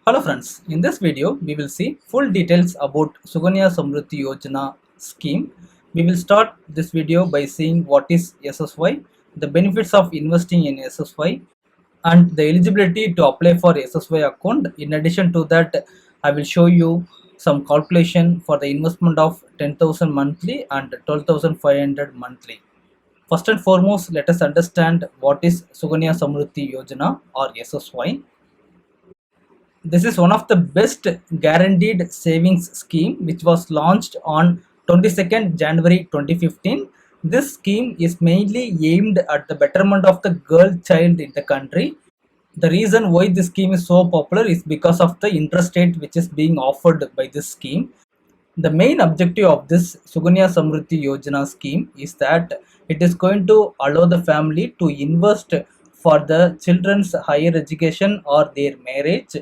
Hello friends, in this video we will see full details about Sukanya Samriddhi Yojana scheme. We will start this video by seeing what is SSY, the benefits of investing in SSY and the eligibility to apply for SSY account. In addition to that, I will show you some calculation for the investment of 10,000 monthly and 12,500 monthly. First and foremost, let us understand what is Sukanya Samriddhi Yojana or SSY. This is one of the best guaranteed savings scheme which was launched on 22nd January 2015. This scheme is mainly aimed at the betterment of the girl child in the country. The reason why this scheme is so popular is because of the interest rate which is being offered by this scheme. The main objective of this Sukanya Samriddhi Yojana scheme is that it is going to allow the family to invest for the children's higher education or their marriage.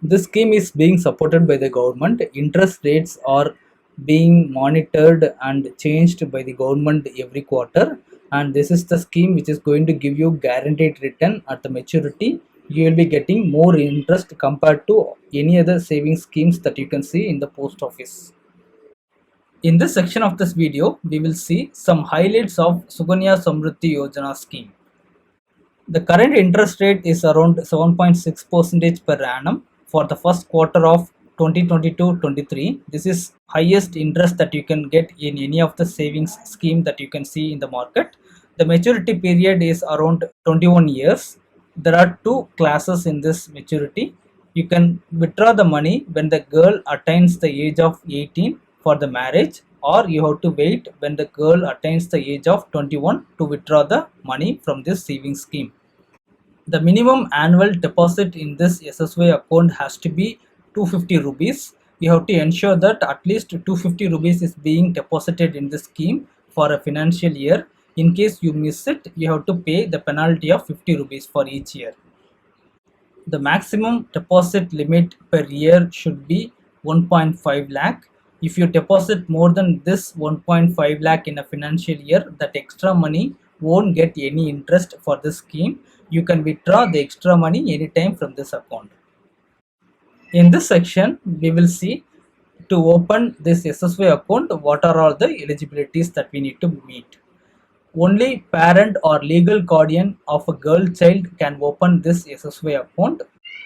This scheme is being supported by the government. Interest rates are being monitored and changed by the government every quarter, and this is the scheme which is going to give you guaranteed return at the maturity. You will be getting more interest compared to any other saving schemes that you can see in the post office. In this section of this video, we will see some highlights of Sukanya Samriddhi Yojana scheme. The current interest rate is around 7.6% per annum for the first quarter of 2022-23. This is highest interest that you can get in any of the savings scheme that you can see in the market. The maturity period is around 21 years. There are two classes in this maturity. You can withdraw the money when the girl attains the age of 18 for the marriage, or you have to wait when the girl attains the age of 21 to withdraw the money from this savings scheme. The minimum annual deposit in this SSY account has to be 250 rupees. You have to ensure that at least 250 rupees is being deposited in this scheme for a financial year. In case you miss it, you have to pay the penalty of 50 rupees for each year. The maximum deposit limit per year should be 1.5 lakh. If you deposit more than this 1.5 lakh in a financial year, that extra money won't get any interest for this scheme. You can withdraw the extra money anytime from this account. In this section, we will see to open this SSY account, what are all the eligibilities that we need to meet. Only parent or legal guardian of a girl child can open this SSY account.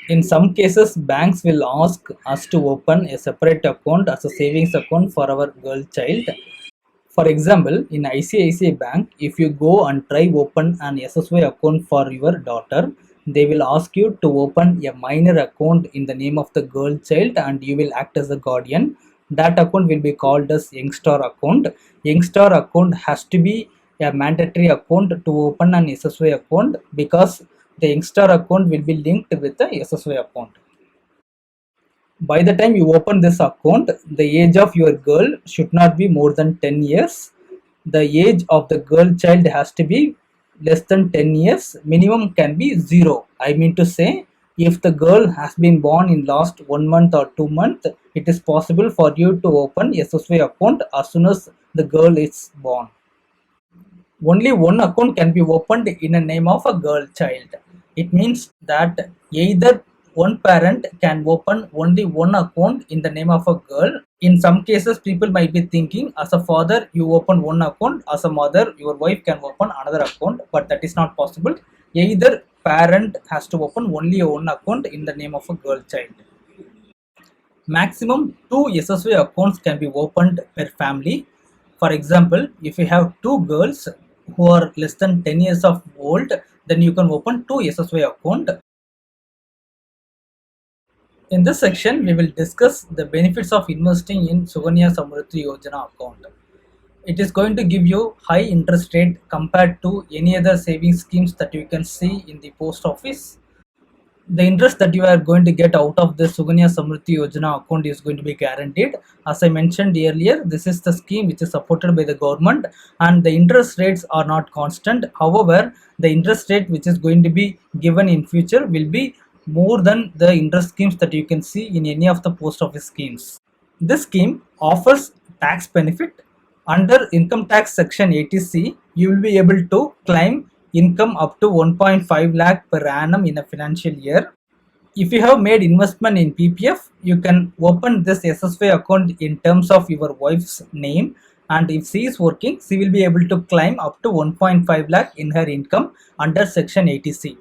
In some cases, banks will ask us to open a separate account as a savings account for our girl child. For example, in ICICI Bank, if you go and try open an SSY account for your daughter, they will ask you to open a minor account in the name of the girl child and you will act as a guardian. That account will be called as Youngstar account. Youngstar account has to be a mandatory account to open an SSY account because the Youngstar account will be linked with the SSY account. By the time you open this account, the age of your girl should not be more than 10 years. The age of the girl child has to be less than 10 years. Minimum can be 0. I mean to say, if the girl has been born in last 1 month or 2 months, it is possible for you to open SSY account as soon as the girl is born. Only one account can be opened in the name of a girl child. It means that either one parent can open only one account in the name of a girl. In some cases, people might be thinking, as a father, you open one account, as a mother, your wife can open another account, but that is not possible. Either parent has to open only one account in the name of a girl child. Maximum 2 SSY accounts can be opened per family. For example, if you have 2 girls who are less than 10 years of old, then you can open 2 SSY account. In this section, we will discuss the benefits of investing in Sukanya Samriddhi Yojana account. It is going to give you high interest rate compared to any other savings schemes that you can see in the post office. The interest that you are going to get out of the Sukanya Samriddhi Yojana account is going to be guaranteed. As I mentioned earlier, this is the scheme which is supported by the government and the interest rates are not constant. However, the interest rate which is going to be given in future will be more than the interest schemes that you can see in any of the post office schemes. This scheme offers tax benefit. Under income tax section 80C, you will be able to claim income up to 1.5 lakh per annum in a financial year. If you have made investment in PPF, you can open this SSY account in terms of your wife's name, and if she is working, she will be able to claim up to 1.5 lakh in her income under Section 80C.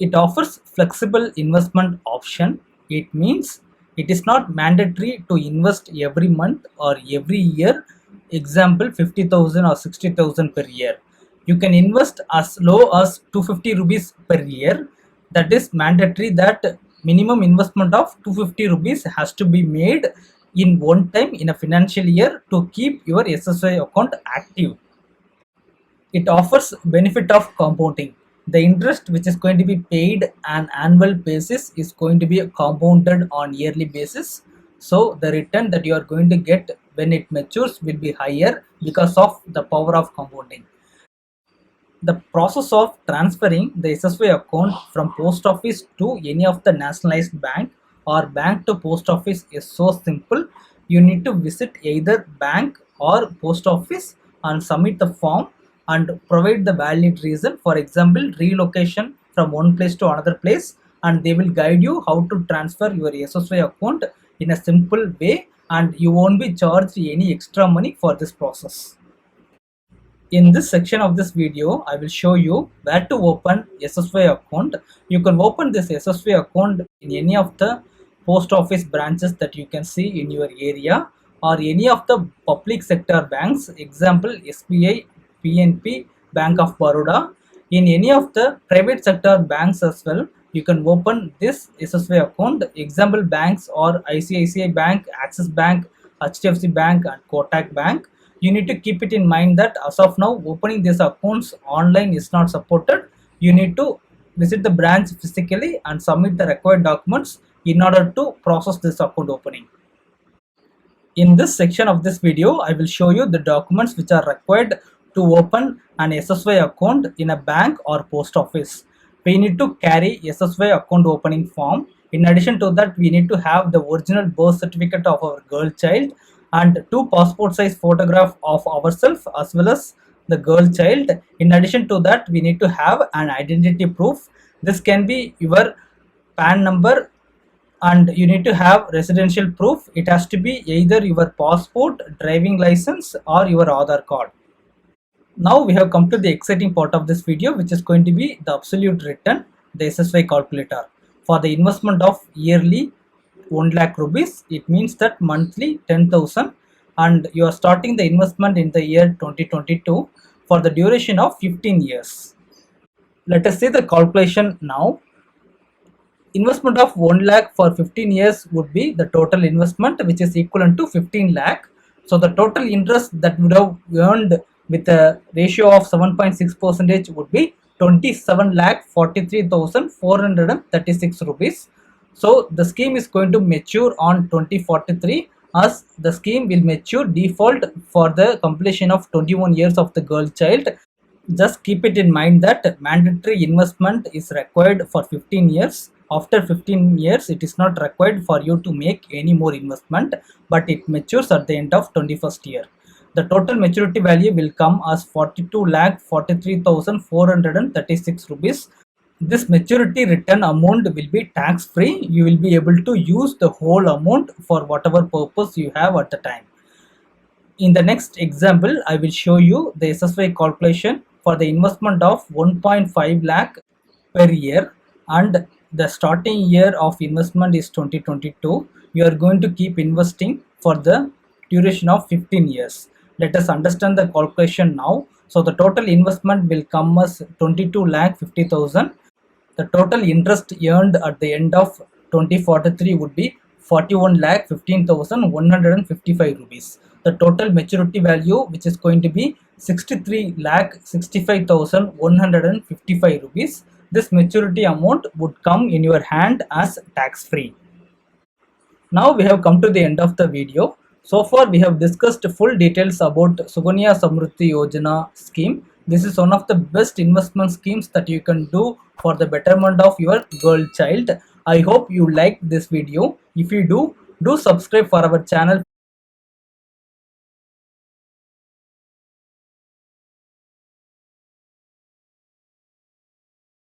It offers flexible investment option. It means it is not mandatory to invest every month or every year. Example 50,000 or 60,000 per year. You can invest as low as 250 rupees per year. That is mandatory that minimum investment of 250 rupees has to be made in one time in a financial year to keep your SSY account active. It offers benefit of compounding. The interest which is going to be paid on annual basis is going to be compounded on yearly basis. So the return that you are going to get when it matures will be higher because of the power of compounding. The process of transferring the SSY account from post office to any of the nationalized bank or bank to post office is so simple. You need to visit either bank or post office and submit the form and provide the valid reason, for example relocation from one place to another place, and they will guide you how to transfer your SSY account in a simple way, and you won't be charged any extra money for this process. In this section of this video, I will show you where to open SSY account. You can open this SSY account in any of the post office branches that you can see in your area, or any of the public sector banks, example SBI, PNP, Bank of Baroda. In any of the private sector banks as well, you can open this SSY account. Example banks or ICICI Bank, Axis Bank, HDFC Bank and Kotak Bank. You need to keep it in mind that as of now, opening these accounts online is not supported. You need to visit the branch physically and submit the required documents in order to process this account opening. In this section of this video, I will show you the documents which are required to open an SSY account in a bank or post office. We need to carry SSY account opening form. In addition to that, we need to have the original birth certificate of our girl child and two passport size photograph of ourselves as well as the girl child. In addition to that, we need to have an identity proof. This can be your PAN number, and you need to have residential proof. It has to be either your passport, driving license or your Aadhaar card. Now we have come to the exciting part of this video, which is going to be the absolute return, the SSY calculator. For the investment of yearly 1 lakh rupees, it means that monthly 10,000, and you are starting the investment in the year 2022 for the duration of 15 years. Let us see the calculation now. Investment of 1 lakh for 15 years would be the total investment, which is equivalent to 15 lakh. So the total interest that would have earned with a ratio of 7.6% would be 27,43,436 rupees. So the scheme is going to mature on 2043, as the scheme will mature default for the completion of 21 years of the girl child. Just keep it in mind that mandatory investment is required for 15 years. After 15 years, it is not required for you to make any more investment, but it matures at the end of 21st year. The total maturity value will come as 42,43,436 rupees. This maturity return amount will be tax free. You will be able to use the whole amount for whatever purpose you have at the time. In the next example, I will show you the SSY calculation for the investment of 1.5 lakh per year, and the starting year of investment is 2022. You are going to keep investing for the duration of 15 years. Let us understand the calculation now. So the total investment will come as 22 lakh 50,000. The total interest earned at the end of 2043 would be 41 lakh 15,155 rupees. The total maturity value, which is going to be 63 lakh 65,155 rupees. This maturity amount would come in your hand as tax free. Now we have come to the end of the video. So far we have discussed full details about Sukanya Samriddhi Yojana scheme. This is one of the best investment schemes that you can do for the betterment of your girl child. I hope you liked this video. If you do subscribe for our channel